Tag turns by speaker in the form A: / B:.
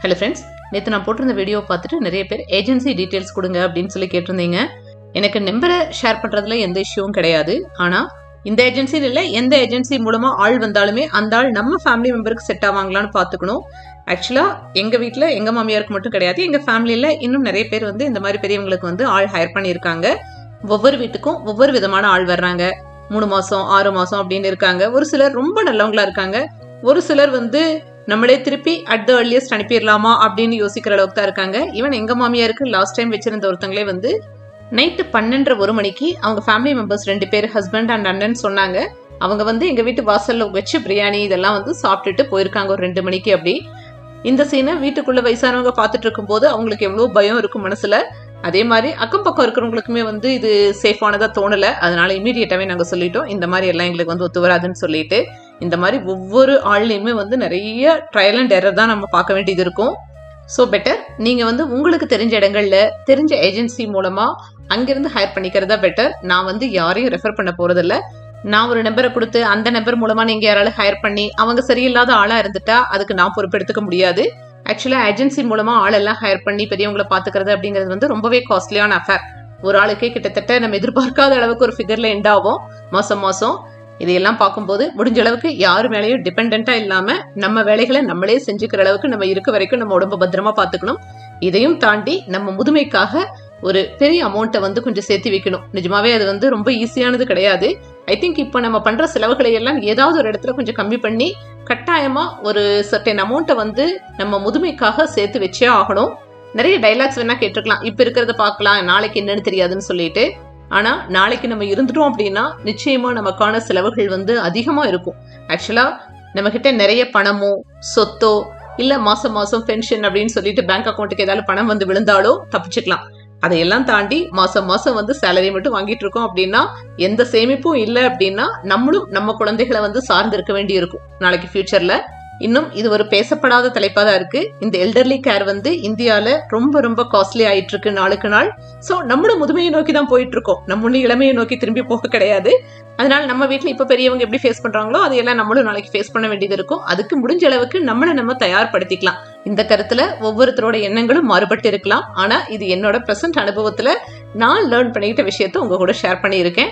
A: Hello friends, நேற்று நான் போட்டிருந்த வீடியோ பார்த்துட்டு நிறைய பேர் ஏஜென்சி டீட்டெயில்ஸ் கொடுங்க அப்படின்னு சொல்லி கேட்டிருந்தீங்க. எனக்கு நம்பரை ஷேர் பண்ணுறதுல எந்த இஷ்யூவும் கிடையாது. ஆனால் இந்த ஏஜென்சியில் இல்லை, எந்த ஏஜென்சி மூலமாக ஆள் வந்தாலுமே அந்த ஆள் நம்ம ஃபேமிலி மெம்பருக்கு செட் ஆவாங்களான்னு பார்த்துக்கணும். ஆக்சுவலாக எங்கள் வீட்டில் எங்கள் மாமியாருக்கு மட்டும் கிடையாது, எங்கள் ஃபேமிலியில் இன்னும் நிறைய பேர் வந்து இந்த மாதிரி பெரியவங்களுக்கு வந்து ஆள் ஹையர் பண்ணியிருக்காங்க. ஒவ்வொரு வீட்டுக்கும் ஒவ்வொரு விதமான ஆள் வர்றாங்க. 3 மாதம் 6 மாதம் அப்படின்னு இருக்காங்க. ஒரு சிலர் ரொம்ப நல்லவங்களா இருக்காங்க. ஒரு சிலர் வந்து நம்மளே திருப்பி அட் த ஏர்லியஸ்ட் அனுப்பிடலாமா அப்படின்னு யோசிக்கிற அளவுக்கு தான் இருக்காங்க. ஈவன் எங்க மாமியாருக்கு லாஸ்ட் டைம் வச்சிருந்த ஒருத்தங்களே வந்து நைட்டு 12:30 மணிக்கு அவங்க ஃபேமிலி மெம்பர்ஸ் 2 பேர் ஹஸ்பண்ட் அண்ட் அண்ணன் சொன்னாங்க. அவங்க வந்து எங்க வீட்டு வாசல்ல வச்சு பிரியாணி இதெல்லாம் வந்து சாப்பிட்டுட்டு போயிருக்காங்க ஒரு 2 மணிக்கு. அப்படி இந்த சீனை வீட்டுக்குள்ள வயசானவங்க பார்த்துட்டு இருக்கும் போது அவங்களுக்கு எவ்வளவு பயம் இருக்கும் மனசுல. அதே மாதிரி அக்கம் பக்கம் இருக்கிறவங்களுக்குமே வந்து இது சேஃபானதா தோணல. அதனால இமீடியட்டாவே நாங்க சொல்லிட்டோம், இந்த மாதிரி எல்லாம் எங்களுக்கு வந்து ஒத்து வராதுன்னு சொல்லிட்டு. இந்த மாதிரி ஒவ்வொரு ஆள்லையுமே வந்து நிறைய ட்ரையல் அண்ட் எரர் தான் நம்ம பார்க்க வேண்டியது இருக்கும். ஸோ பெட்டர் நீங்க வந்து உங்களுக்கு தெரிஞ்ச இடங்கள்ல தெரிஞ்ச ஏஜென்சி மூலமா அங்கிருந்து ஹையர் பண்ணிக்கிறதா பெட்டர். நான் வந்து யாரையும் ரெஃபர் பண்ண போறதில்ல. நான் ஒரு நம்பரை கொடுத்து அந்த நம்பர் மூலமா நீங்க யாராலும் ஹையர் பண்ணி அவங்க சரியில்லாத ஆளா இருந்துட்டா அதுக்கு நான் பொறுப்பெடுத்துக்க முடியாது. ஆக்சுவலா ஏஜென்சி மூலமா ஆளெல்லாம் ஹையர் பண்ணி பெரியவங்களை பாத்துக்கிறது அப்படிங்கிறது வந்து ரொம்பவே காஸ்ட்லியான அஃபேர். ஒரு ஆளுக்கே கிட்டத்தட்ட நம்ம எதிர்பார்க்காத அளவுக்கு ஒரு ஃபிகர்ல எண்ட் ஆகும் மாசம். இதையெல்லாம் பார்க்கும்போது முடிஞ்ச அளவுக்கு யாரு மேலேயும் டிபெண்டா இல்லாம நம்ம வேலைகளை நம்மளே செஞ்சுக்கிற அளவுக்கு நம்ம இருக்க வரைக்கும் நம்ம உடம்ப பத்திரமா பாத்துக்கணும். இதையும் தாண்டி நம்ம முதுமைக்காக ஒரு பெரிய அமௌண்ட்டை வந்து கொஞ்சம் சேர்த்து வைக்கணும். நிஜமாவே அது வந்து ரொம்ப ஈஸியானது கிடையாது. ஐ திங்க் இப்போ நம்ம பண்ற செலவுகளை எல்லாம் ஏதாவது ஒரு இடத்துல கொஞ்சம் கம்மி பண்ணி கட்டாயமா ஒரு சர்டன் அமௌண்ட்டை வந்து நம்ம முதுமைக்காக சேர்த்து வச்சே ஆகணும். நிறைய டைலாக்ஸ் வேணா கேட்டிருக்கலாம், இப்ப இருக்கிறத பார்க்கலாம் நாளைக்கு என்னன்னு தெரியாதுன்னு சொல்லிட்டு. ஆனா நாளைக்கு நம்ம இருந்துட்டோம் அப்படின்னா நிச்சயமா நமக்கான செலவுகள் வந்து அதிகமா இருக்கும். ஆக்சுவலா நம்ம கிட்ட நிறைய பணமோ சொத்தோ இல்ல மாசம் பென்ஷன் அப்படின்னு சொல்லிட்டு பேங்க் அக்கௌண்ட்டுக்கு ஏதாவது பணம் வந்து விழுந்தாலோ தப்பிச்சுக்கலாம். அதையெல்லாம் தாண்டி மாசம் வந்து சேலரி மட்டும் வாங்கிட்டு இருக்கோம் அப்படின்னா எந்த சேமிப்பும் இல்லை அப்படின்னா நம்மளும் நம்ம குழந்தைகளை வந்து சார்ந்து இருக்க வேண்டி இருக்கும் நாளைக்கு ஃபியூச்சர்ல. இன்னும் இது ஒரு பேசப்படாத தலைப்பா தான் இருக்கு. இந்த எல்டர்லி கேர் வந்து இந்தியால ரொம்ப காஸ்ட்லி ஆயிட்டு இருக்கு நாளுக்கு நாள். சோ நம்மளும் முதுமையை நோக்கி தான் போயிட்டு இருக்கோம், நம்ம இளமையை நோக்கி திரும்பி போக கிடையாது. அதனால நம்ம வீட்டுல இப்ப பெரியவங்க எப்படி ஃபேஸ் பண்றாங்களோ அதையெல்லாம் நம்மளும் நாளைக்கு ஃபேஸ் பண்ண வேண்டியது இருக்கும். அதுக்கு முடிஞ்ச அளவுக்கு நம்ம தயார்படுத்திக்கலாம். இந்த கருத்துல ஒவ்வொருத்தரோட எண்ணங்களும் மாறுபட்டு இருக்கலாம். ஆனா இது என்னோட பிரசன்ட் அனுபவத்துல நான் லேர்ன் பண்ணிக்கிட்ட விஷயத்த உங்க கூட ஷேர் பண்ணியிருக்கேன்.